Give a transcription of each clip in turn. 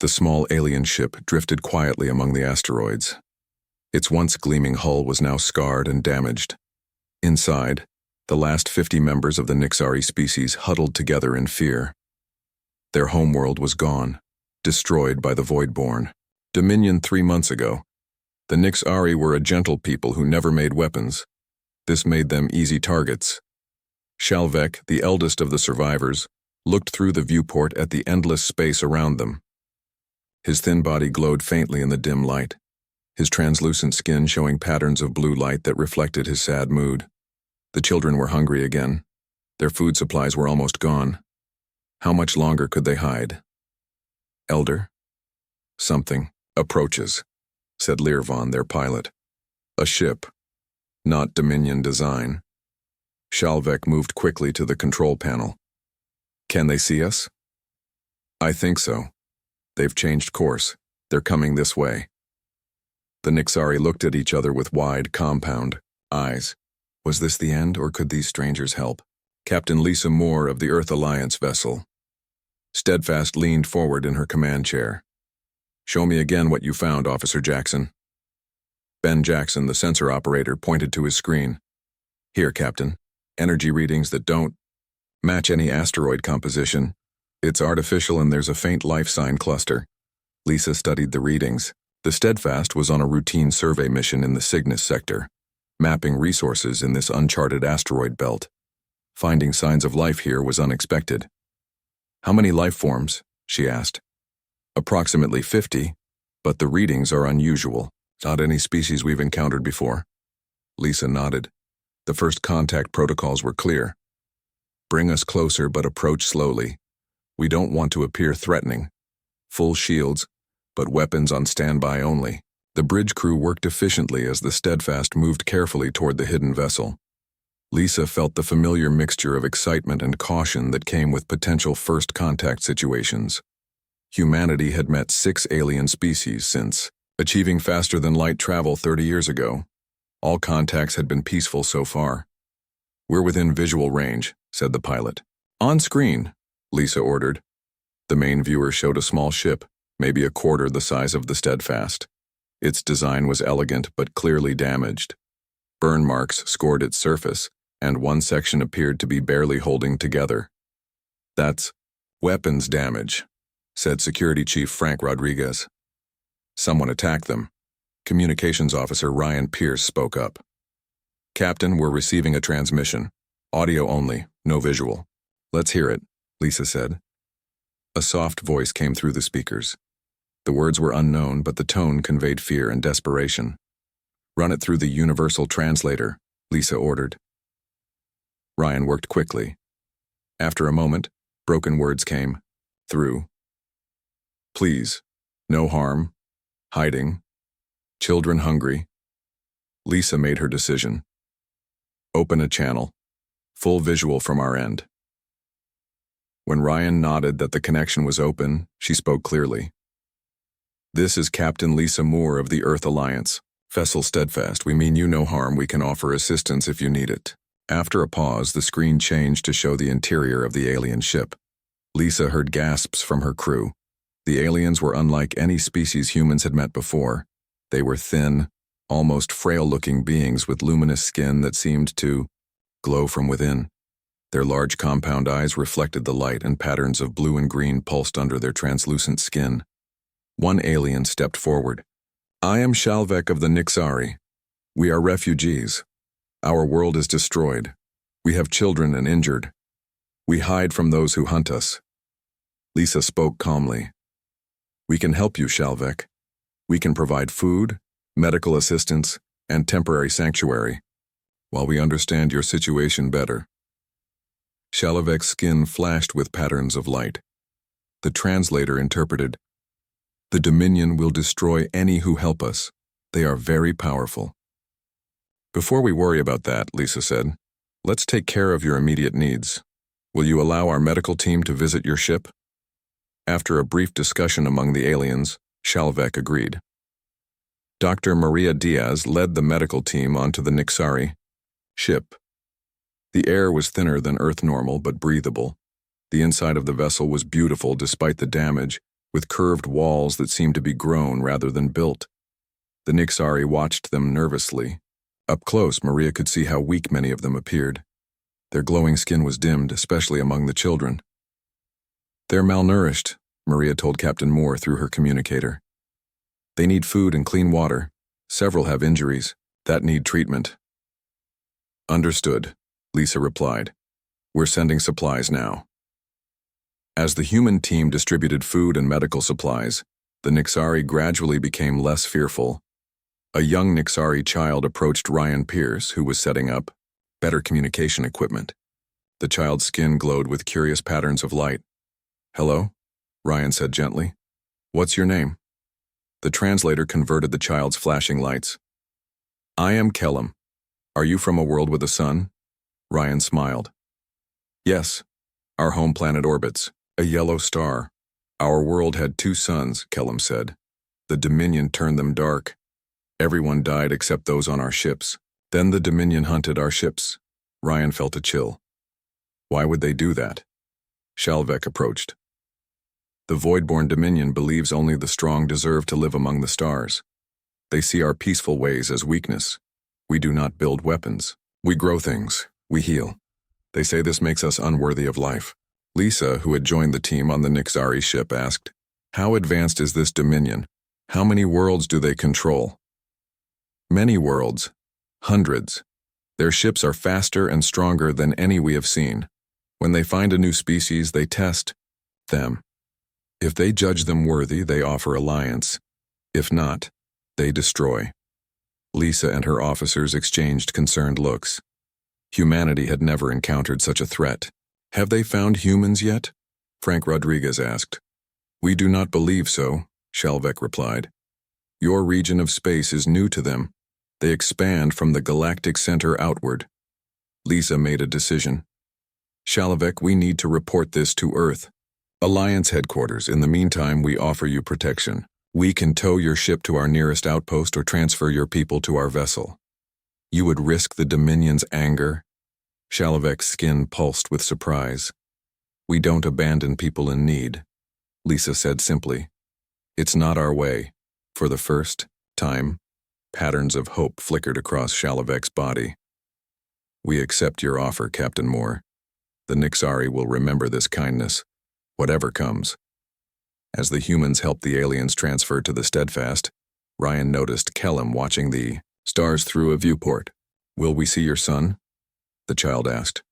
The small alien ship drifted quietly among the asteroids. Its once gleaming hull was now scarred and damaged. Inside, the last 50 members of the Nixari species huddled together in fear. Their homeworld was gone, destroyed by the Voidborn. Dominion 3 months ago. The Nixari were a gentle people who never made weapons. This made them easy targets. Shalvek, the eldest of the survivors, looked through the viewport at the endless space around them. His thin body glowed faintly in the dim light, his translucent skin showing patterns of blue light that reflected his sad mood. The children were hungry again. Their food supplies were almost gone. How much longer could they hide? Elder? Something approaches, said Learvon, their pilot. A ship, not Dominion design. Shalvek moved quickly to the control panel. Can they see us? I think so. They've changed course. They're coming this way. The Nixari looked at each other with wide, compound eyes. Was this the end, or could these strangers help? Captain Lisa Moore of the Earth Alliance vessel. Steadfast leaned forward in her command chair. Show me again what you found, Officer Jackson. Ben Jackson, the sensor operator, pointed to his screen. Here, Captain. Energy readings that don't match any asteroid composition. It's artificial and there's a faint life sign cluster. Lisa studied the readings. The Steadfast was on a routine survey mission in the Cygnus sector, mapping resources in this uncharted asteroid belt. Finding signs of life here was unexpected. How many life forms? She asked. Approximately 50, but the readings are unusual. Not any species we've encountered before. Lisa nodded. The first contact protocols were clear. Bring us closer, but approach slowly. We don't want to appear threatening. Full shields, but weapons on standby only. The bridge crew worked efficiently as the Steadfast moved carefully toward the hidden vessel. Lisa felt the familiar mixture of excitement and caution that came with potential first contact situations. Humanity had met 6 alien species since achieving faster-than-light travel 30 years ago. All contacts had been peaceful so far. We're within visual range, said the pilot. On screen, Lisa ordered. The main viewer showed a small ship, maybe a quarter the size of the Steadfast. Its design was elegant but clearly damaged. Burn marks scored its surface, and one section appeared to be barely holding together. That's weapons damage, said Security Chief Frank Rodriguez. Someone attacked them. Communications Officer Ryan Pierce spoke up. Captain, we're receiving a transmission. Audio only, no visual. Let's hear it, Lisa said. A soft voice came through the speakers. The words were unknown, but the tone conveyed fear and desperation. Run it through the universal translator, Lisa ordered. Ryan worked quickly. After a moment, broken words came. Through. Please. No harm. Hiding. Children hungry. Lisa made her decision. Open a channel. Full visual from our end. When Ryan nodded that the connection was open, she spoke clearly. This is Captain Lisa Moore of the Earth Alliance. Vessel Steadfast, we mean you no harm. We can offer assistance if you need it. After a pause, the screen changed to show the interior of the alien ship. Lisa heard gasps from her crew. The aliens were unlike any species humans had met before. They were thin, almost frail-looking beings with luminous skin that seemed to glow from within. Their large compound eyes reflected the light, and patterns of blue and green pulsed under their translucent skin. One alien stepped forward. I am Shalvek of the Nixari. We are refugees. Our world is destroyed. We have children and injured. We hide from those who hunt us. Lisa spoke calmly. We can help you, Shalvek. We can provide food, medical assistance, and temporary sanctuary, while we understand your situation better. Shalvek's skin flashed with patterns of light. The translator interpreted, The Dominion will destroy any who help us. They are very powerful. Before we worry about that, Lisa said, let's take care of your immediate needs. Will you allow our medical team to visit your ship? After a brief discussion among the aliens, Shalvek agreed. Dr. Maria Diaz led the medical team onto the Nixari ship. The air was thinner than Earth normal but breathable. The inside of the vessel was beautiful despite the damage, with curved walls that seemed to be grown rather than built. The Nixari watched them nervously. Up close, Maria could see how weak many of them appeared. Their glowing skin was dimmed, especially among the children. "They're malnourished," Maria told Captain Moore through her communicator. "They need food and clean water. Several have injuries that need treatment." "Understood," Lisa replied. "We're sending supplies now." As the human team distributed food and medical supplies, the Nixari gradually became less fearful. A young Nixari child approached Ryan Pierce, who was setting up better communication equipment. The child's skin glowed with curious patterns of light. "Hello?" Ryan said gently. "What's your name?" The translator converted the child's flashing lights. "I am Kellum. Are you from a world with a sun?" Ryan smiled. "Yes. Our home planet orbits a yellow star. Our world had 2 suns," Kellum said. "The Dominion turned them dark. Everyone died except those on our ships. Then the Dominion hunted our ships." Ryan felt a chill. "Why would they do that?" Shalvek approached. "The Voidborn Dominion believes only the strong deserve to live among the stars. They see our peaceful ways as weakness. We do not build weapons. We grow things. We heal. They say this makes us unworthy of life." Lisa, who had joined the team on the Nixari ship, asked, "How advanced is this Dominion? How many worlds do they control?" "Many worlds. Hundreds. Their ships are faster and stronger than any we have seen. When they find a new species, they test them. If they judge them worthy, they offer alliance. If not, they destroy." Lisa and her officers exchanged concerned looks. Humanity had never encountered such a threat. "Have they found humans yet?" Frank Rodriguez asked. "We do not believe so," Shalvek replied. "Your region of space is new to them. They expand from the galactic center outward." Lisa made a decision. "Shalvek, we need to report this to Earth. Alliance headquarters. In the meantime, we offer you protection. We can tow your ship to our nearest outpost or transfer your people to our vessel." "You would risk the Dominion's anger?" Shalvek's skin pulsed with surprise. "We don't abandon people in need," Lisa said simply. "It's not our way." For the first time, patterns of hope flickered across Shalvek's body. "We accept your offer, Captain Moore. The Nixari will remember this kindness, whatever comes." As the humans helped the aliens transfer to the Steadfast, Ryan noticed Kellum watching the stars through a viewport. "Will we see your son?" the child asked.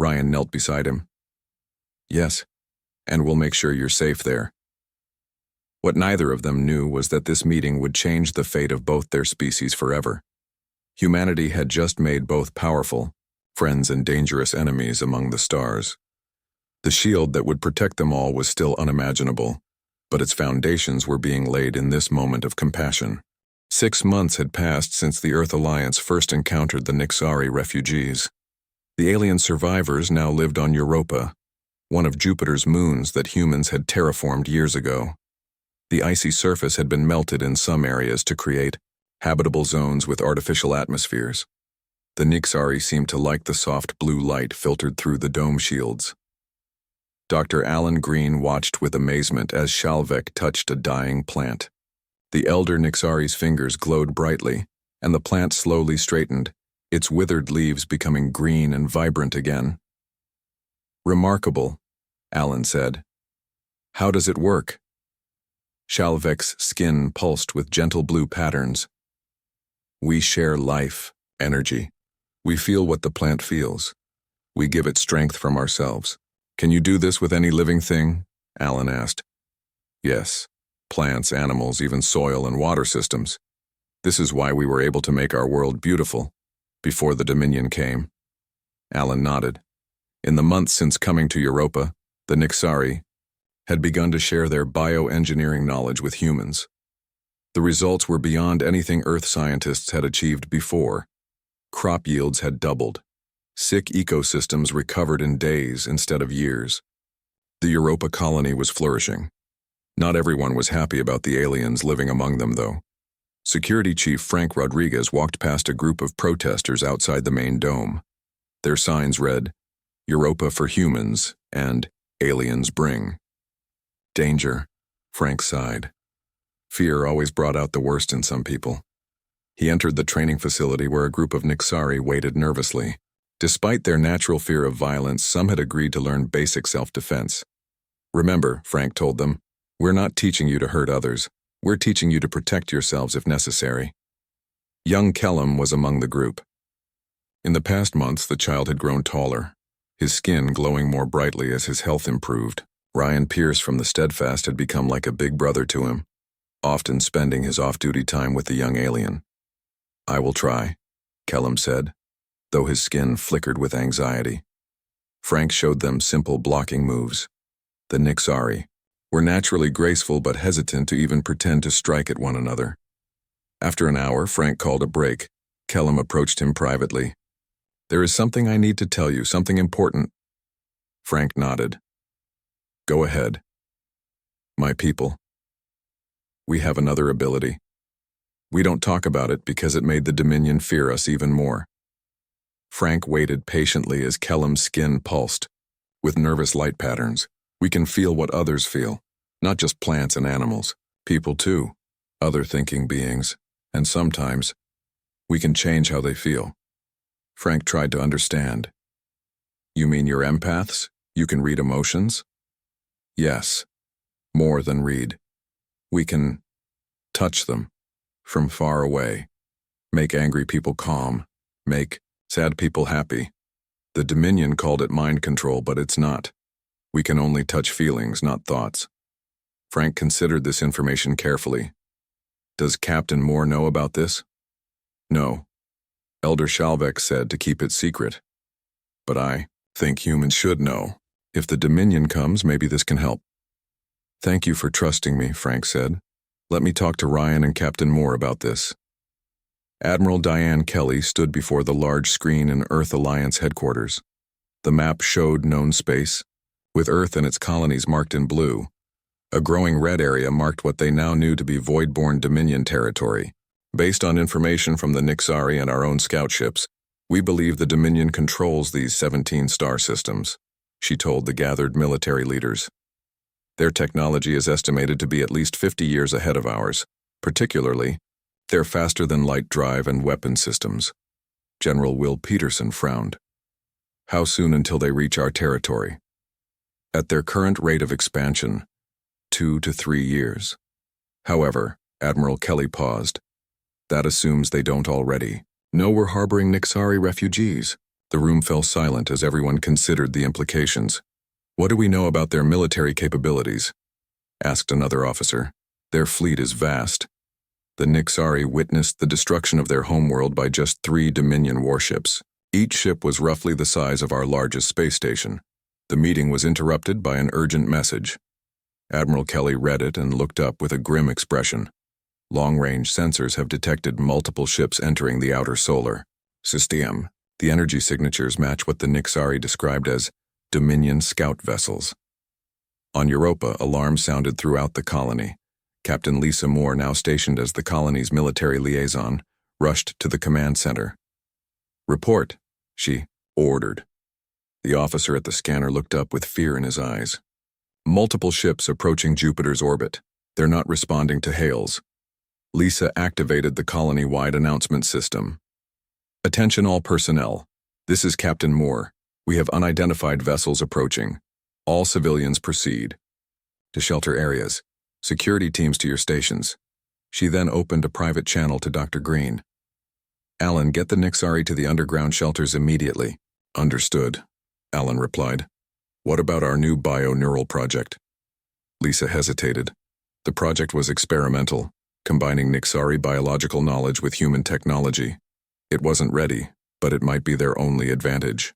Ryan knelt beside him. "Yes, and we'll make sure you're safe there." What neither of them knew was that this meeting would change the fate of both their species forever. Humanity had just made both powerful friends and dangerous enemies among the stars. The shield that would protect them all was still unimaginable, but its foundations were being laid in this moment of compassion. 6 months had passed since the Earth Alliance first encountered the Nixari refugees. The alien survivors now lived on Europa, one of Jupiter's moons that humans had terraformed years ago. The icy surface had been melted in some areas to create habitable zones with artificial atmospheres. The Nixari seemed to like the soft blue light filtered through the dome shields. Dr. Alan Green watched with amazement as Shalvek touched a dying plant. The elder Nixari's fingers glowed brightly, and the plant slowly straightened, its withered leaves becoming green and vibrant again. "Remarkable," Alan said. "How does it work?" Shalvek's skin pulsed with gentle blue patterns. "We share life, energy. We feel what the plant feels. We give it strength from ourselves." "Can you do this with any living thing?" Alan asked. "Yes. Plants, animals, even soil and water systems. This is why we were able to make our world beautiful before the Dominion came." Alan nodded. In the months since coming to Europa, the Nixari had begun to share their bioengineering knowledge with humans. The results were beyond anything Earth scientists had achieved before. Crop yields had doubled. Sick ecosystems recovered in days instead of years. The Europa colony was flourishing. Not everyone was happy about the aliens living among them, though. Security Chief Frank Rodriguez walked past a group of protesters outside the main dome. Their signs read, "Europa for humans," and "Aliens bring." Danger. Frank sighed. Fear always brought out the worst in some people. He entered the training facility where a group of Nixari waited nervously. Despite their natural fear of violence, some had agreed to learn basic self-defense. Remember, Frank told them, we're not teaching you to hurt others. We're teaching you to protect yourselves if necessary. Young Kellum was among the group. In the past months, the child had grown taller, his skin glowing more brightly as his health improved. Ryan Pierce from the Steadfast had become like a big brother to him, often spending his off-duty time with the young alien. I will try, Kellum said, though his skin flickered with anxiety. Frank showed them simple blocking moves. The Nixari were naturally graceful but hesitant to even pretend to strike at one another. After an hour, Frank called a break. Kellum approached him privately. There is something I need to tell you, something important. Frank nodded. Go ahead. My people. We have another ability. We don't talk about it because it made the Dominion fear us even more. Frank waited patiently as Kellum's skin pulsed. With nervous light patterns, we can feel what others feel, not just plants and animals, people too, other thinking beings, and sometimes, we can change how they feel. Frank tried to understand. You mean you're empaths? You can read emotions? Yes, more than read. We can touch them from far away, make angry people calm, make sad people happy. The Dominion called it mind control, but it's not. We can only touch feelings, not thoughts. Frank considered this information carefully. Does Captain Moore know about this? No. Elder Shalvek said to keep it secret. But I think humans should know. If the Dominion comes, maybe this can help. Thank you for trusting me, Frank said. Let me talk to Ryan and Captain Moore about this. Admiral Diane Kelly stood before the large screen in Earth Alliance headquarters. The map showed known space, with Earth and its colonies marked in blue. A growing red area marked what they now knew to be void-born Dominion territory. Based on information from the Nixari and our own scout ships, we believe the Dominion controls these 17 star systems, she told the gathered military leaders. Their technology is estimated to be at least 50 years ahead of ours. Particularly, their faster-than-light drive and weapon systems. General Will Peterson frowned. How soon until they reach our territory? At their current rate of expansion, 2 to 3 years. However, Admiral Kelly paused. That assumes they don't already. No, we're harboring Nixari refugees. The room fell silent as everyone considered the implications. What do we know about their military capabilities? Asked another officer. Their fleet is vast. The Nixari witnessed the destruction of their homeworld by just 3 Dominion warships. Each ship was roughly the size of our largest space station. The meeting was interrupted by an urgent message. Admiral Kelly read it and looked up with a grim expression. Long-range sensors have detected multiple ships entering the outer solar system. The energy signatures match what the Nixari described as Dominion scout vessels. On Europa, alarms sounded throughout the colony. Captain Lisa Moore, now stationed as the colony's military liaison, rushed to the command center. Report, she ordered. The officer at the scanner looked up with fear in his eyes. Multiple ships approaching Jupiter's orbit. They're not responding to hails. Lisa activated the colony-wide announcement system. Attention all personnel. This is Captain Moore. We have unidentified vessels approaching. All civilians proceed. To shelter areas. Security teams to your stations. She then opened a private channel to Dr. Green. Alan, get the Nixari to the underground shelters immediately. Understood, Alan replied. What about our new bio-neural project? Lisa hesitated. The project was experimental, combining Nixari biological knowledge with human technology. It wasn't ready, but it might be their only advantage.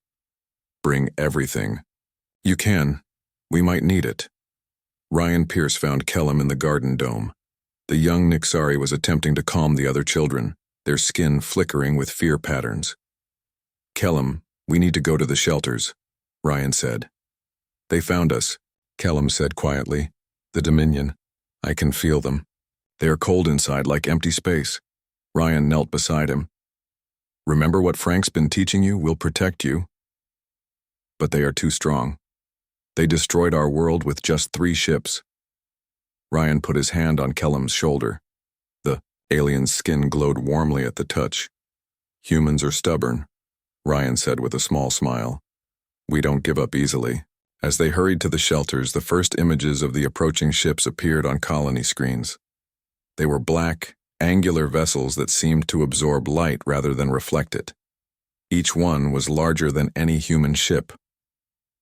Bring everything. You can. We might need it. Ryan Pierce found Kellum in the garden dome. The young Nixari was attempting to calm the other children, their skin flickering with fear patterns. Kellum, we need to go to the shelters, Ryan said. They found us, Kellum said quietly. The Dominion. I can feel them. They are cold inside like empty space. Ryan knelt beside him. Remember what Frank's been teaching you? We'll protect you. But they are too strong. They destroyed our world with just 3 ships. Ryan put his hand on Kellum's shoulder. The alien's skin glowed warmly at the touch. Humans are stubborn, Ryan said with a small smile. We don't give up easily. As they hurried to the shelters, the first images of the approaching ships appeared on colony screens. They were black, angular vessels that seemed to absorb light rather than reflect it. Each one was larger than any human ship.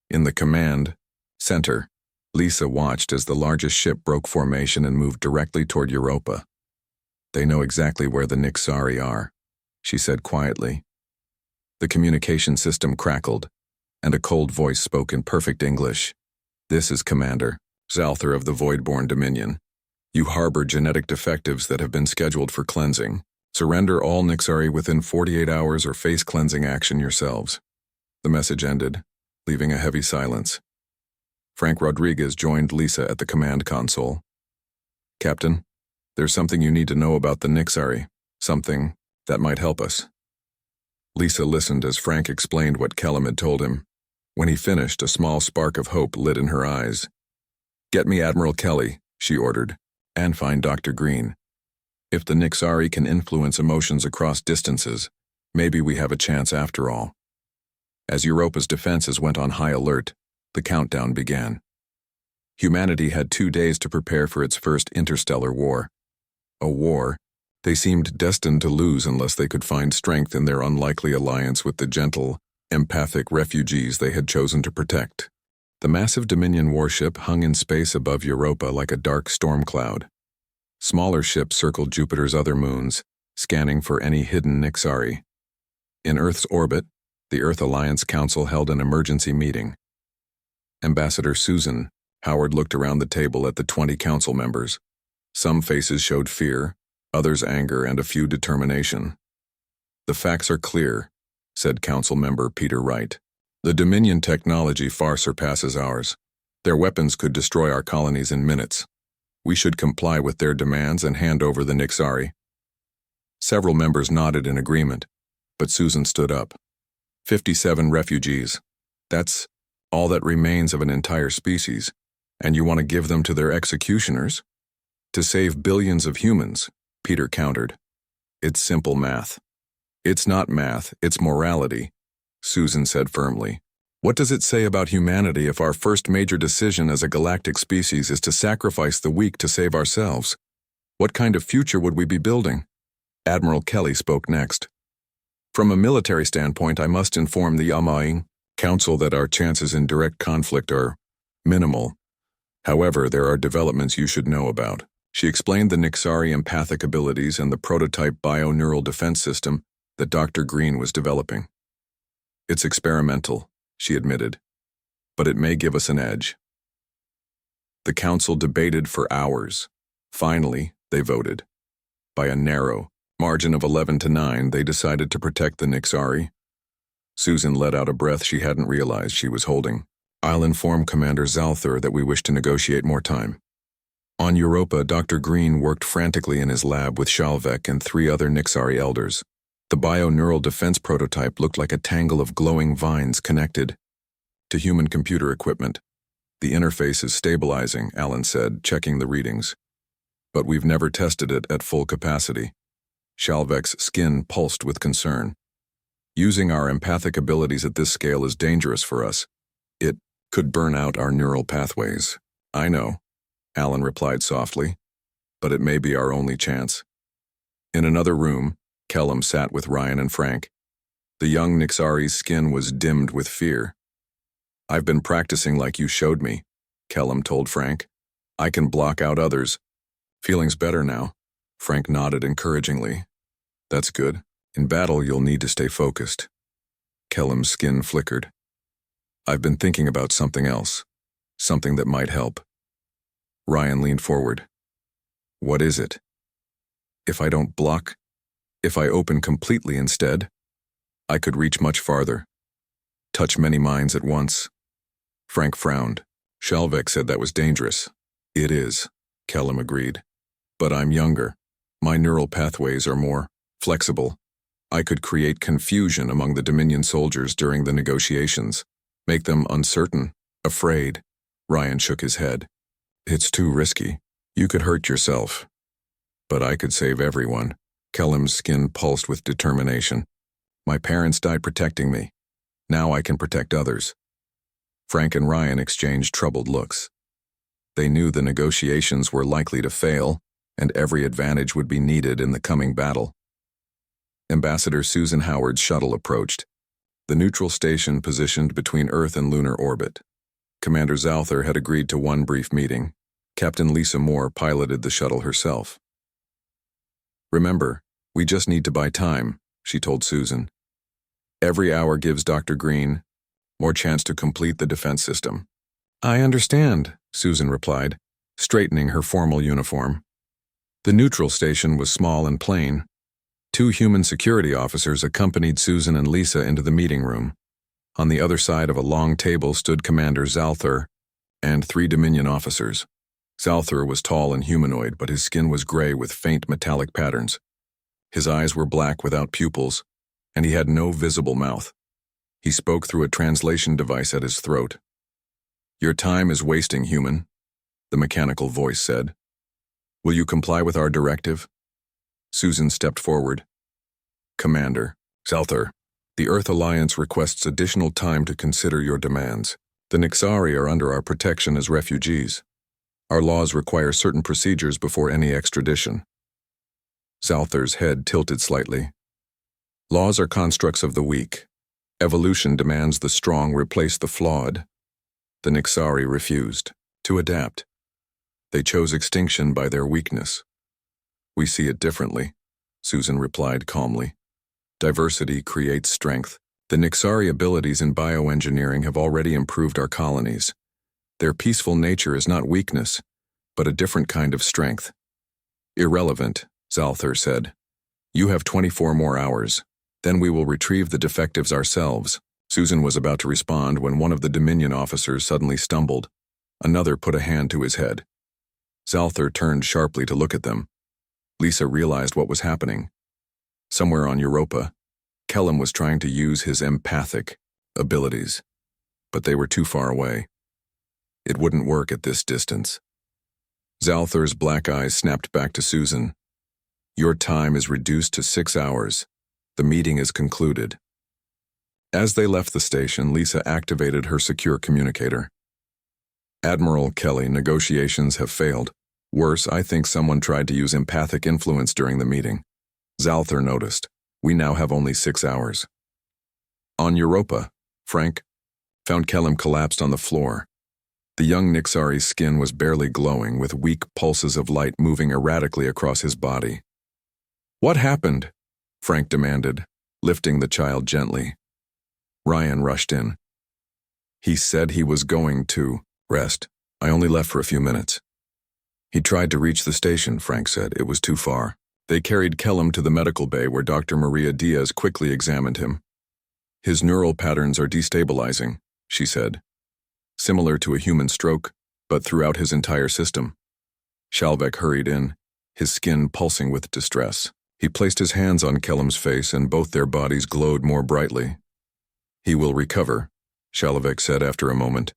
In the command center, Lisa watched as the largest ship broke formation and moved directly toward Europa. They know exactly where the Nixari are, she said quietly. The communication system crackled, and a cold voice spoke in perfect English. This is Commander Zalthar of the Voidborn Dominion. You harbor genetic defectives that have been scheduled for cleansing. Surrender all Nixari within 48 hours or face cleansing action yourselves. The message ended, leaving a heavy silence. Frank Rodriguez joined Lisa at the command console. Captain, there's something you need to know about the Nixari, something that might help us. Lisa listened as Frank explained what Kellum had told him. When he finished, a small spark of hope lit in her eyes. Get me Admiral Kelly, she ordered, and find Dr. Green. If the Nixari can influence emotions across distances, maybe we have a chance after all. As Europa's defenses went on high alert, the countdown began. Humanity had 2 days to prepare for its first interstellar war. A war they seemed destined to lose unless they could find strength in their unlikely alliance with the gentle, empathic refugees they had chosen to protect. The massive Dominion warship hung in space above Europa like a dark storm cloud. Smaller ships circled Jupiter's other moons, scanning for any hidden Nixari. In Earth's orbit, the Earth Alliance Council held an emergency meeting. Ambassador Susan, Howard looked around the table at the 20 council members. Some faces showed fear, others anger, and a few determination. The facts are clear, said Council Member Peter Wright. The Dominion technology far surpasses ours. Their weapons could destroy our colonies in minutes. We should comply with their demands and hand over the Nixari. Several members nodded in agreement, but Susan stood up. 57 refugees. That's all that remains of an entire species, and you want to give them to their executioners? To save billions of humans, Peter countered. It's simple math. It's not math, it's morality, Susan said firmly. What does it say about humanity if our first major decision as a galactic species is to sacrifice the weak to save ourselves? What kind of future would we be building? Admiral Kelly spoke next. From a military standpoint, I must inform the Yamaing Council that our chances in direct conflict are minimal. However, there are developments you should know about. She explained the Nixari empathic abilities and the prototype bio-neural defense system that Dr. Green was developing. It's experimental, she admitted, but it may give us an edge. The council debated for hours. Finally, they voted. By a narrow margin of 11-9, they decided to protect the Nixari. Susan let out a breath she hadn't realized she was holding. I'll inform Commander Zalthar that we wish to negotiate more time. On Europa, Dr. Green worked frantically in his lab with Shalvek and 3 other Nixari elders. The bio-neural defense prototype looked like a tangle of glowing vines connected to human computer equipment. The interface is stabilizing, Alan said, checking the readings. But we've never tested it at full capacity. Shalvek's skin pulsed with concern. Using our empathic abilities at this scale is dangerous for us. It could burn out our neural pathways. I know, Alan replied softly, but it may be our only chance. In another room, Kellum sat with Ryan and Frank. The young Nixari's skin was dimmed with fear. I've been practicing like you showed me, Kellum told Frank. I can block out others. Feeling's better now. Frank nodded encouragingly. That's good. In battle, you'll need to stay focused. Kellum's skin flickered. I've been thinking about something else. Something that might help. Ryan leaned forward. What is it? If I don't block, if I open completely instead, I could reach much farther. Touch many minds at once. Frank frowned. Shalvek said that was dangerous. It is, Kellum agreed. But I'm younger. My neural pathways are more flexible. I could create confusion among the Dominion soldiers during the negotiations, make them uncertain, afraid. Ryan shook his head. It's too risky. You could hurt yourself, but I could save everyone. Kellam's skin pulsed with determination. My parents died protecting me. Now I can protect others. Frank and Ryan exchanged troubled looks. They knew the negotiations were likely to fail, and every advantage would be needed in the coming battle. Ambassador Susan Howard's shuttle approached, the neutral station positioned between Earth and lunar orbit. Commander Zalther had agreed to one brief meeting. Captain Lisa Moore piloted the shuttle herself. Remember, we just need to buy time, she told Susan. Every hour gives Dr. Green more chance to complete the defense system. I understand, Susan replied, straightening her formal uniform. The neutral station was small and plain. 2 human security officers accompanied Susan and Lisa into the meeting room. On the other side of a long table stood Commander Zalther and 3 Dominion officers. Zalther was tall and humanoid, but his skin was gray with faint metallic patterns. His eyes were black without pupils, and he had no visible mouth. He spoke through a translation device at his throat. Your time is wasting, human, the mechanical voice said. Will you comply with our directive? Susan stepped forward. Commander, Zalther, the Earth Alliance requests additional time to consider your demands. The Nixari are under our protection as refugees. Our laws require certain procedures before any extradition. Zalther's head tilted slightly. Laws are constructs of the weak. Evolution demands the strong replace the flawed. The Nixari refused to adapt. They chose extinction by their weakness. We see it differently, Susan replied calmly. Diversity creates strength. The Nixari abilities in bioengineering have already improved our colonies. Their peaceful nature is not weakness, but a different kind of strength. Irrelevant, Zalther said. You have 24 more hours. Then we will retrieve the defectives ourselves. Susan was about to respond when one of the Dominion officers suddenly stumbled. Another put a hand to his head. Zalther turned sharply to look at them. Lisa realized what was happening. Somewhere on Europa, Kellam was trying to use his empathic abilities, but they were too far away. It wouldn't work at this distance. Zalther's black eyes snapped back to Susan. Your time is reduced to 6 hours. The meeting is concluded. As they left the station, Lisa activated her secure communicator. Admiral Kelly, negotiations have failed. Worse, I think someone tried to use empathic influence during the meeting. Zalther noticed. We now have only 6 hours. On Europa, Frank found Kellam collapsed on the floor. The young Nixari's skin was barely glowing, with weak pulses of light moving erratically across his body. What happened? Frank demanded, lifting the child gently. Ryan rushed in. He said he was going to rest. I only left for a few minutes. He tried to reach the station, Frank said. It was too far. They carried Kellam to the medical bay where Dr. Maria Diaz quickly examined him. His neural patterns are destabilizing, she said. Similar to a human stroke, but throughout his entire system. Shalvek hurried in, his skin pulsing with distress. He placed his hands on Kellam's face and both their bodies glowed more brightly. He will recover, Shalvek said after a moment,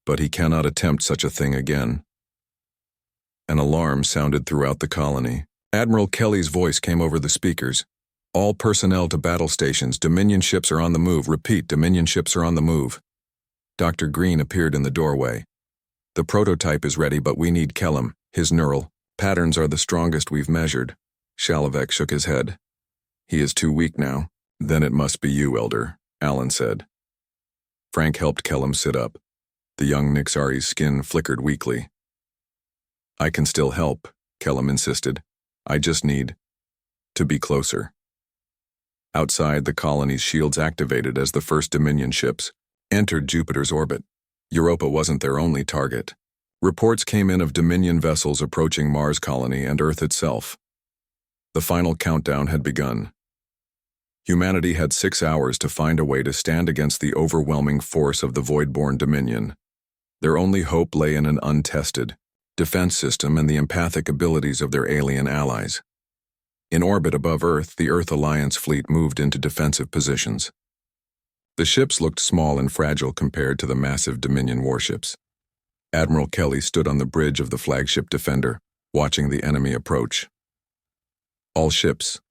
but he cannot attempt such a thing again. An alarm sounded throughout the colony. Admiral Kelly's voice came over the speakers. All personnel to battle stations. Dominion ships are on the move. Repeat, Dominion ships are on the move. Dr. Green appeared in the doorway. The prototype is ready, but we need Kellam. His neural patterns are the strongest we've measured. Shalvek shook his head. He is too weak now. Then it must be you, Elder, Alan said. Frank helped Kellam sit up. The young Nixari's skin flickered weakly. I can still help, Kellam insisted. I just need to be closer. Outside, the colony's shields activated as the first Dominion ships entered Jupiter's orbit. Europa wasn't their only target. Reports came in of Dominion vessels approaching Mars colony and Earth itself. The final countdown had begun. Humanity had 6 hours to find a way to stand against the overwhelming force of the Void-born Dominion. Their only hope lay in an untested defense system and the empathic abilities of their alien allies. In orbit above Earth, the Earth Alliance fleet moved into defensive positions. The ships looked small and fragile compared to the massive Dominion warships. Admiral Kelly stood on the bridge of the flagship Defender, watching the enemy approach. "All ships,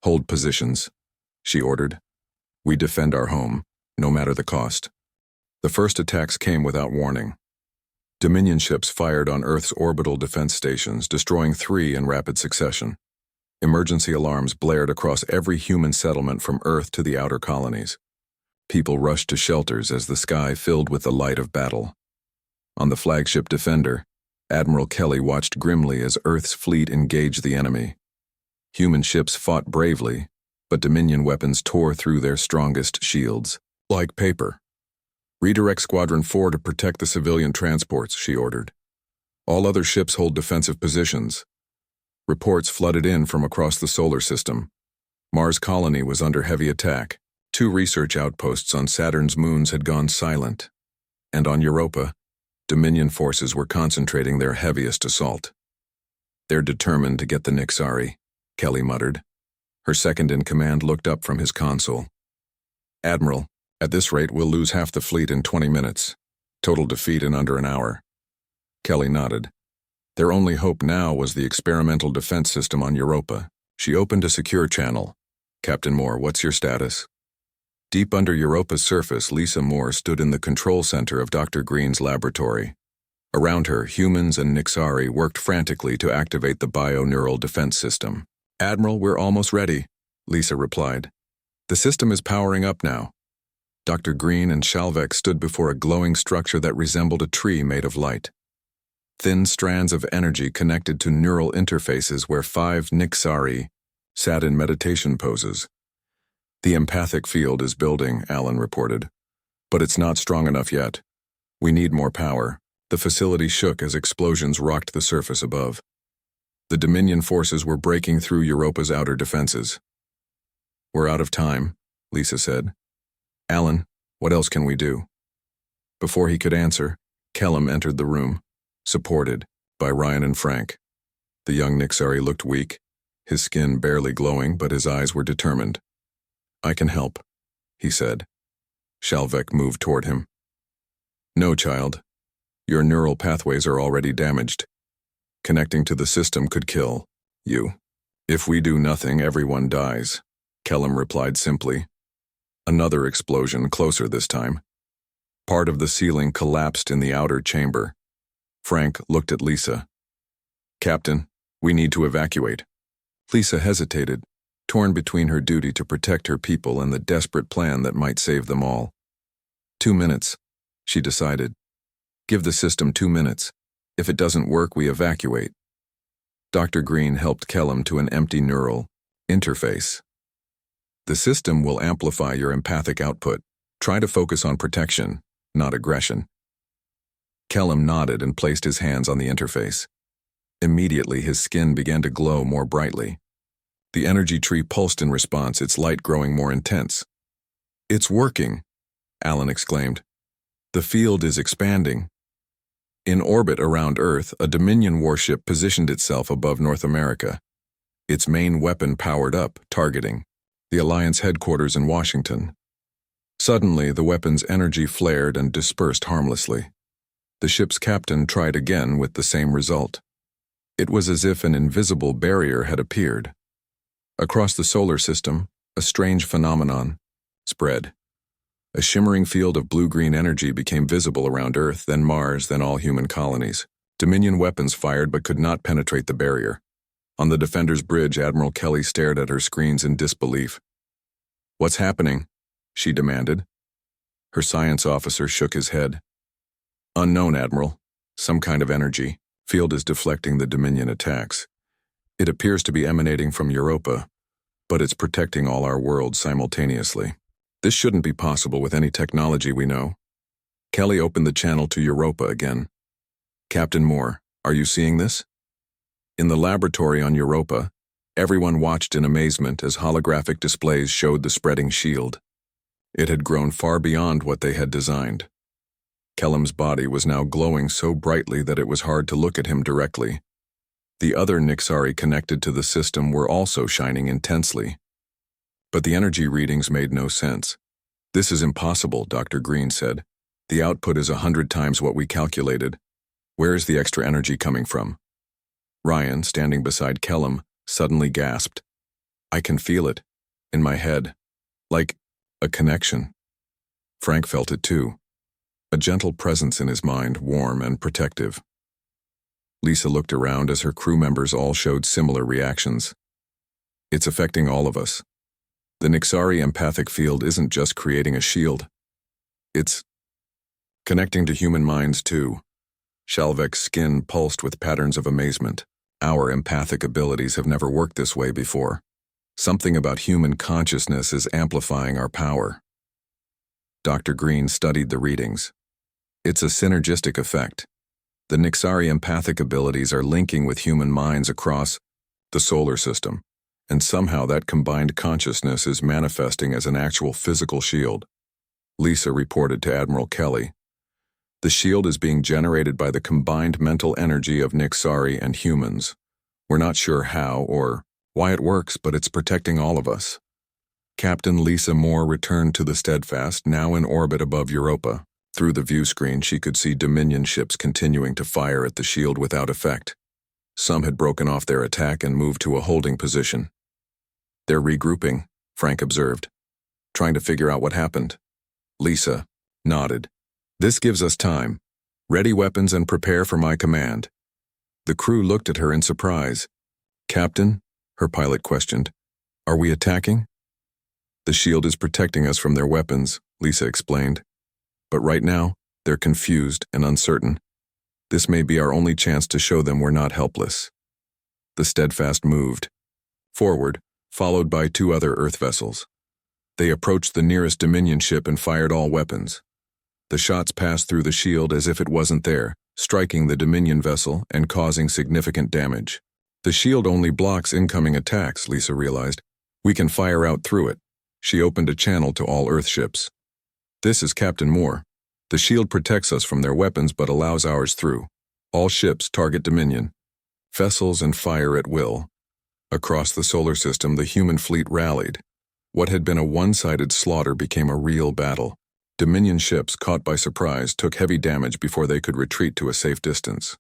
hold positions," she ordered. "We defend our home, no matter the cost." The first attacks came without warning. Dominion ships fired on Earth's orbital defense stations, destroying 3 in rapid succession. Emergency alarms blared across every human settlement from Earth to the outer colonies. People rushed to shelters as the sky filled with the light of battle. On the flagship Defender, Admiral Kelly watched grimly as Earth's fleet engaged the enemy. Human ships fought bravely, but Dominion weapons tore through their strongest shields. "Like paper. Redirect Squadron 4 to protect the civilian transports," she ordered. "All other ships hold defensive positions." Reports flooded in from across the solar system. Mars colony was under heavy attack. 2 research outposts on Saturn's moons had gone silent. And on Europa, Dominion forces were concentrating their heaviest assault. "They're determined to get the Nixari," Kelly muttered. Her second-in-command looked up from his console. "Admiral, at this rate we'll lose half the fleet in 20 minutes. Total defeat in under an hour." Kelly nodded. Their only hope now was the experimental defense system on Europa. She opened a secure channel. "Captain Moore, what's your status?" Deep under Europa's surface, Lisa Moore stood in the control center of Dr. Green's laboratory. Around her, humans and Nixari worked frantically to activate the bio-neural defense system. "Admiral, we're almost ready," Lisa replied. "The system is powering up now." Dr. Green and Shalvek stood before a glowing structure that resembled a tree made of light. Thin strands of energy connected to neural interfaces where 5 Nixari sat in meditation poses. "The empathic field is building," Alan reported. "But it's not strong enough yet. We need more power." The facility shook as explosions rocked the surface above. The Dominion forces were breaking through Europa's outer defenses. "We're out of time," Lisa said. "Alan, what else can we do?" Before he could answer, Kellum entered the room, supported by Ryan and Frank. The young Nixari looked weak, his skin barely glowing, but his eyes were determined. "I can help," he said. Shalvek moved toward him. "No, child. Your neural pathways are already damaged. Connecting to the system could kill you. If we do nothing, everyone dies," Kellum replied simply. Another explosion, closer this time. Part of the ceiling collapsed in the outer chamber. Frank looked at Lisa. "Captain, we need to evacuate." Lisa hesitated, torn between her duty to protect her people and the desperate plan that might save them all. 2 minutes, she decided. "Give the system 2 minutes. If it doesn't work, we evacuate." Dr. Green helped Kellum to an empty neural interface. "The system will amplify your empathic output. Try to focus on protection, not aggression." Kellum nodded and placed his hands on the interface. Immediately, his skin began to glow more brightly. The energy tree pulsed in response, its light growing more intense. "It's working," Alan exclaimed. "The field is expanding." In orbit around Earth, a Dominion warship positioned itself above North America. Its main weapon powered up, targeting the Alliance headquarters in Washington. Suddenly, the weapon's energy flared and dispersed harmlessly. The ship's captain tried again with the same result. It was as if an invisible barrier had appeared. Across the solar system, a strange phenomenon spread. A shimmering field of blue-green energy became visible around Earth, then Mars, then all human colonies. Dominion weapons fired but could not penetrate the barrier. On the Defender's bridge, Admiral Kelly stared at her screens in disbelief. "What's happening?" she demanded. Her science officer shook his head. "Unknown, Admiral. Some kind of energy. Field is deflecting the Dominion attacks. It appears to be emanating from Europa, but it's protecting all our worlds simultaneously. This shouldn't be possible with any technology we know." Kelly opened the channel to Europa again. "Captain Moore, are you seeing this?" In the laboratory on Europa, everyone watched in amazement as holographic displays showed the spreading shield. It had grown far beyond what they had designed. Kellum's body was now glowing so brightly that it was hard to look at him directly. The other Nixari connected to the system were also shining intensely. But the energy readings made no sense. "This is impossible," Dr. Green said. "The output is 100 times what we calculated. Where is the extra energy coming from?" Ryan, standing beside Kellum, suddenly gasped. I can feel it. In my head. Like a connection. Frank felt it too. A gentle presence in his mind, warm and protective. Lisa looked around as her crew members all showed similar reactions. It's affecting all of us. The Nixari empathic field isn't just creating a shield. It's connecting to human minds too. Shalvek's skin pulsed with patterns of amazement. Our empathic abilities have never worked this way before. Something about human consciousness is amplifying our power. Dr. Green studied the readings. It's a synergistic effect. The Nixari empathic abilities are linking with human minds across the solar system, and somehow that combined consciousness is manifesting as an actual physical shield. Lisa reported to Admiral Kelly. The shield is being generated by the combined mental energy of Nixari and humans. We're not sure how or why it works, but it's protecting all of us. Captain Lisa Moore returned to the Steadfast, now in orbit above Europa. Through the view screen, she could see Dominion ships continuing to fire at the shield without effect. Some had broken off their attack and moved to a holding position. They're regrouping, Frank observed, trying to figure out what happened. Lisa nodded. This gives us time. Ready weapons and prepare for my command. The crew looked at her in surprise. Captain, her pilot questioned, are we attacking? The shield is protecting us from their weapons, Lisa explained. But right now, they're confused and uncertain. This may be our only chance to show them we're not helpless. The Steadfast moved forward, followed by 2 other Earth vessels. They approached the nearest Dominion ship and fired all weapons. The shots passed through the shield as if it wasn't there, striking the Dominion vessel and causing significant damage. The shield only blocks incoming attacks, Lisa realized. We can fire out through it. She opened a channel to all Earth ships. This is Captain Moore. The shield protects us from their weapons but allows ours through. All ships target Dominion. Vessels and fire at will. Across the solar system, the human fleet rallied. What had been a one-sided slaughter became a real battle. Dominion ships, caught by surprise, took heavy damage before they could retreat to a safe distance.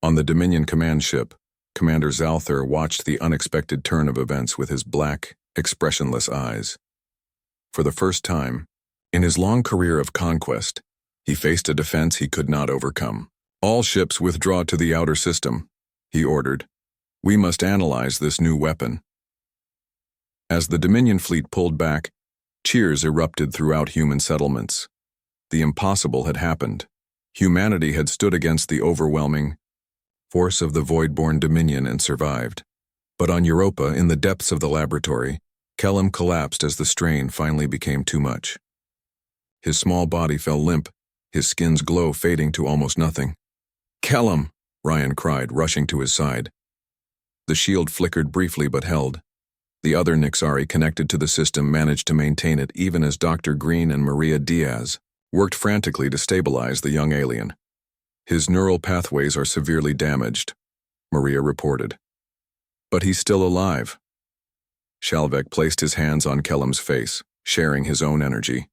On the Dominion command ship, Commander Zalthar watched the unexpected turn of events with his black, expressionless eyes. For the first time, in his long career of conquest, he faced a defense he could not overcome. All ships withdraw to the outer system, he ordered. We must analyze this new weapon. As the Dominion fleet pulled back, cheers erupted throughout human settlements. The impossible had happened. Humanity had stood against the overwhelming force of the void-born Dominion and survived. But on Europa, in the depths of the laboratory, Kellum collapsed as the strain finally became too much. His small body fell limp, his skin's glow fading to almost nothing. Kellum! Ryan cried, rushing to his side. The shield flickered briefly but held. The other Nixari connected to the system managed to maintain it even as Dr. Green and Maria Diaz worked frantically to stabilize the young alien. His neural pathways are severely damaged, Maria reported. But he's still alive. Shalvek placed his hands on Kellum's face, sharing his own energy.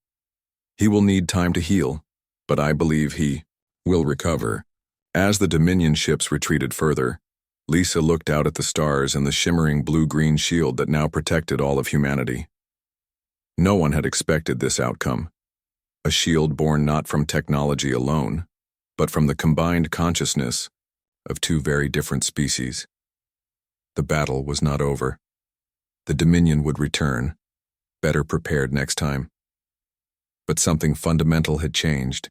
He will need time to heal, but I believe he will recover. As the Dominion ships retreated further, Lisa looked out at the stars and the shimmering blue-green shield that now protected all of humanity. No one had expected this outcome. A shield born not from technology alone, but from the combined consciousness of 2 very different species. The battle was not over. The Dominion would return, better prepared next time. But something fundamental had changed.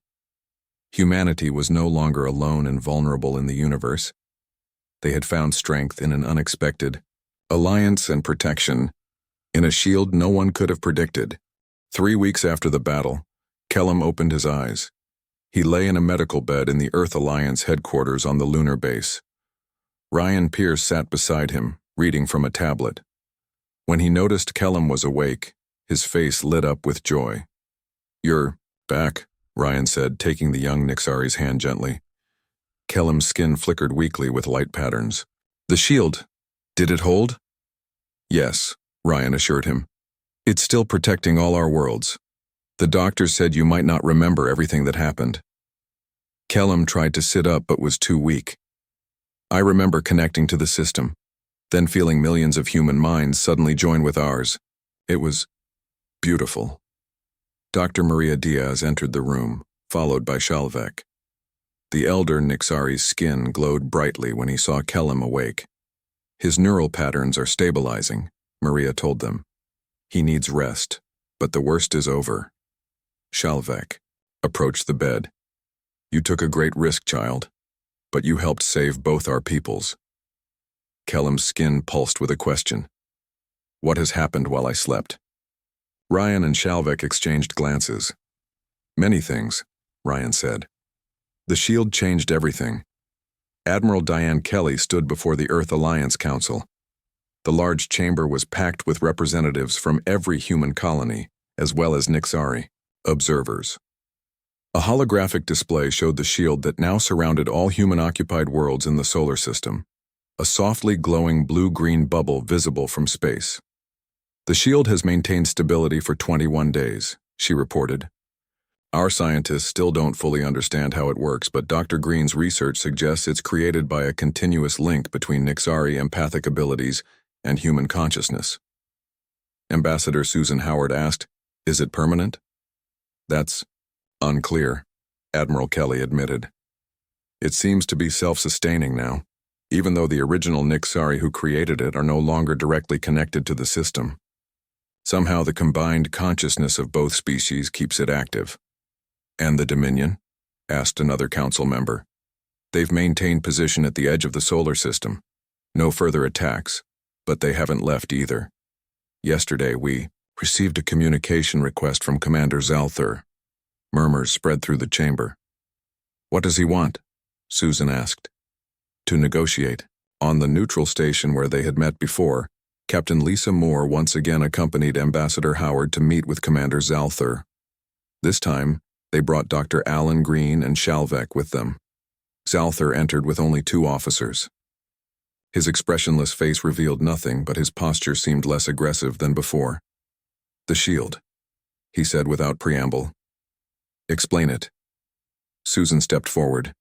Humanity was no longer alone and vulnerable in the universe. They had found strength in an unexpected alliance and protection, in a shield no one could have predicted. 3 weeks after the battle, Kellum opened his eyes. He lay in a medical bed in the Earth Alliance headquarters on the lunar base. Ryan Pierce sat beside him, reading from a tablet. When he noticed Kellum was awake, his face lit up with joy. You're back, Ryan said, taking the young Nixari's hand gently. Kellum's skin flickered weakly with light patterns. The shield, did it hold? Yes, Ryan assured him. It's still protecting all our worlds. The doctor said you might not remember everything that happened. Kellum tried to sit up but was too weak. I remember connecting to the system, then feeling millions of human minds suddenly join with ours. It was beautiful. Dr. Maria Diaz entered the room, followed by Shalvek. The elder Nixari's skin glowed brightly when he saw Kellum awake. His neural patterns are stabilizing, Maria told them. He needs rest, but the worst is over. Shalvek approached the bed. You took a great risk, child, but you helped save both our peoples. Kellum's skin pulsed with a question. What has happened while I slept? Ryan and Shalvek exchanged glances. Many things, Ryan said. The shield changed everything. Admiral Diane Kelly stood before the Earth Alliance Council. The large chamber was packed with representatives from every human colony, as well as Nixari, observers. A holographic display showed the shield that now surrounded all human-occupied worlds in the solar system, a softly glowing blue-green bubble visible from space. The shield has maintained stability for 21 days, she reported. Our scientists still don't fully understand how it works, but Dr. Green's research suggests it's created by a continuous link between Nixari empathic abilities and human consciousness. Ambassador Susan Howard asked, Is it permanent? That's unclear, Admiral Kelly admitted. It seems to be self-sustaining now, even though the original Nixari who created it are no longer directly connected to the system. Somehow the combined consciousness of both species keeps it active. And the Dominion? Asked another council member. They've maintained position at the edge of the solar system. No further attacks, but they haven't left either. Yesterday we received a communication request from Commander Zalthur. Murmurs spread through the chamber. What does he want? Susan asked. To negotiate. On the neutral station where they had met before, Captain Lisa Moore once again accompanied Ambassador Howard to meet with Commander Zalthur. This time, they brought Dr. Alan Green and Shalvek with them. Zalthur entered with only 2 officers. His expressionless face revealed nothing, but his posture seemed less aggressive than before. The shield, he said without preamble. Explain it. Susan stepped forward.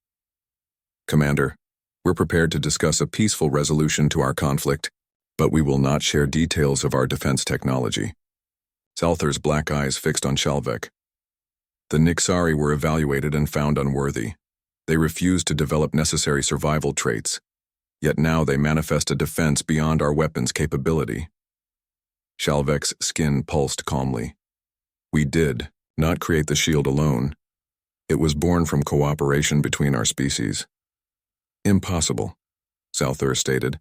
Commander, we're prepared to discuss a peaceful resolution to our conflict, but we will not share details of our defense technology. Zalthur's black eyes fixed on Shalvek. The Nixari were evaluated and found unworthy. They refused to develop necessary survival traits, yet now they manifest a defense beyond our weapons' capability. Shalvek's skin pulsed calmly. We did not create the shield alone. It was born from cooperation between our species. Impossible, Zalthur stated.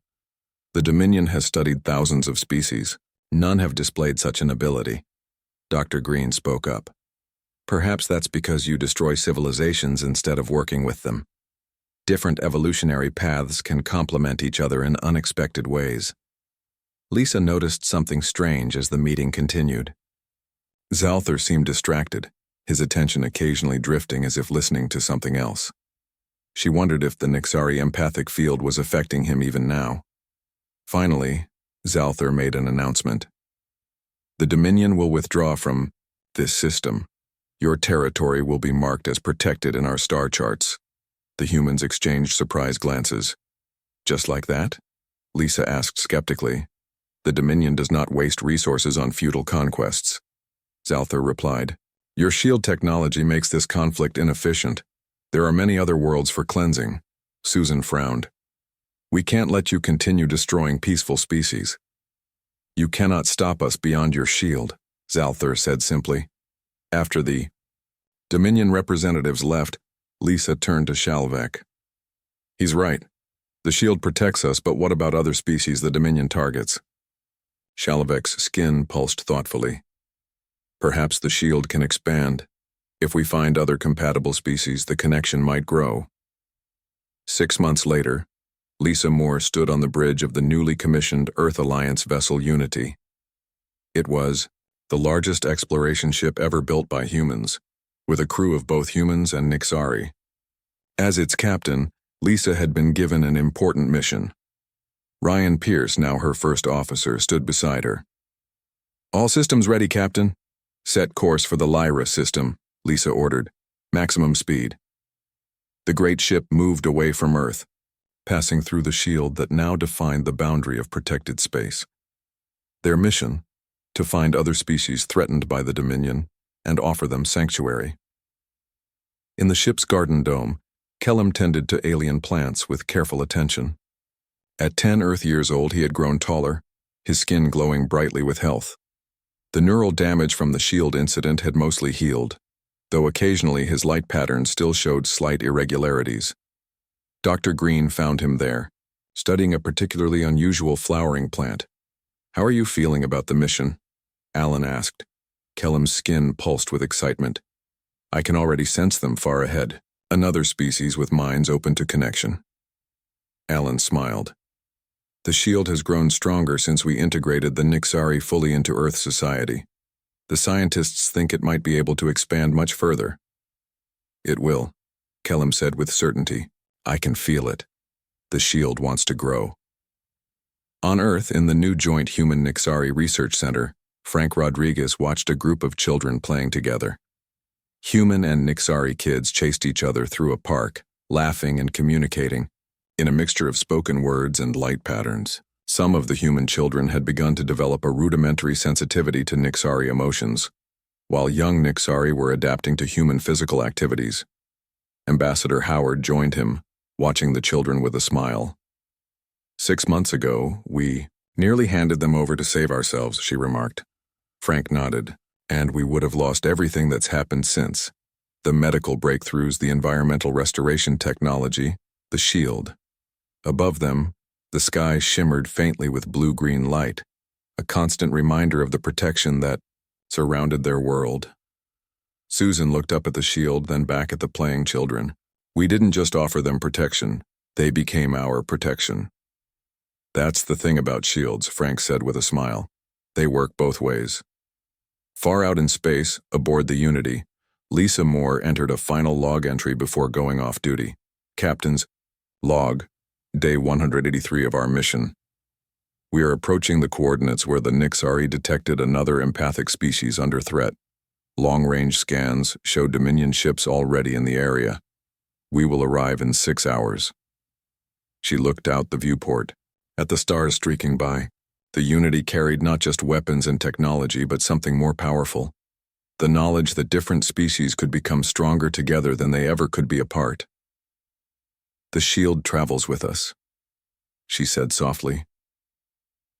The Dominion has studied thousands of species. None have displayed such an ability. Dr. Green spoke up. Perhaps that's because you destroy civilizations instead of working with them. Different evolutionary paths can complement each other in unexpected ways. Lisa noticed something strange as the meeting continued. Zalthur seemed distracted, his attention occasionally drifting as if listening to something else. She wondered if the Nixari empathic field was affecting him even now. Finally, Zalthur made an announcement. The Dominion will withdraw from this system. Your territory will be marked as protected in our star charts. The humans exchanged surprised glances. Just like that? Lisa asked skeptically. The Dominion does not waste resources on futile conquests. Zalthur replied. Your shield technology makes this conflict inefficient. There are many other worlds for cleansing. Susan frowned. We can't let you continue destroying peaceful species. You cannot stop us beyond your shield, Zalthur said simply. After the Dominion representatives left, Lisa turned to Shalvek. He's right. The shield protects us, but what about other species the Dominion targets? Shalvek's skin pulsed thoughtfully. Perhaps the shield can expand. If we find other compatible species, the connection might grow. 6 months later, Lisa Moore stood on the bridge of the newly commissioned Earth Alliance vessel Unity. It was the largest exploration ship ever built by humans, with a crew of both humans and Nixari. As its captain, Lisa had been given an important mission. Ryan Pierce, now her first officer, stood beside her. All systems ready, Captain. Set course for the Lyra system, Lisa ordered. Maximum speed. The great ship moved away from Earth, passing through the shield that now defined the boundary of protected space. Their mission? To find other species threatened by the Dominion and offer them sanctuary. In the ship's garden dome, Kellum tended to alien plants with careful attention. At 10 Earth years old, he had grown taller, his skin glowing brightly with health. The neural damage from the shield incident had mostly healed, though occasionally his light patterns still showed slight irregularities. Dr. Green found him there, studying a particularly unusual flowering plant. "How are you feeling about the mission?" Alan asked. Kellum's skin pulsed with excitement. "I can already sense them far ahead, another species with minds open to connection." Alan smiled. "The shield has grown stronger since we integrated the Nixari fully into Earth society. The scientists think it might be able to expand much further." "It will," Kellum said with certainty. "I can feel it. The shield wants to grow." On Earth, in the new Joint Human Nixari Research Center, Frank Rodriguez watched a group of children playing together. Human and Nixari kids chased each other through a park, laughing and communicating, in a mixture of spoken words and light patterns. Some of the human children had begun to develop a rudimentary sensitivity to Nixari emotions, while young Nixari were adapting to human physical activities. Ambassador Howard joined him, watching the children with a smile. "6 months ago, we nearly handed them over to save ourselves," she remarked. Frank nodded. "And we would have lost everything that's happened since. The medical breakthroughs, the environmental restoration technology, the shield." Above them, the sky shimmered faintly with blue-green light, a constant reminder of the protection that surrounded their world. Susan looked up at the shield, then back at the playing children. "We didn't just offer them protection, they became our protection." "That's the thing about shields," Frank said with a smile. "They work both ways." Far out in space, aboard the Unity, Lisa Moore entered a final log entry before going off duty. "Captain's log, day 183 of our mission. We are approaching the coordinates where the Nixari detected another empathic species under threat. Long-range scans show Dominion ships already in the area. We will arrive in 6 hours." She looked out the viewport, at the stars streaking by. The Unity carried not just weapons and technology, but something more powerful. The knowledge that different species could become stronger together than they ever could be apart. "The shield travels with us," she said softly.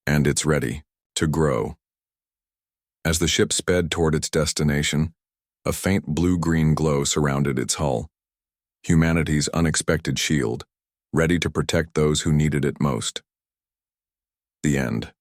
"And it's ready to grow." As the ship sped toward its destination, a faint blue-green glow surrounded its hull. Humanity's unexpected shield, ready to protect those who needed it most. The end.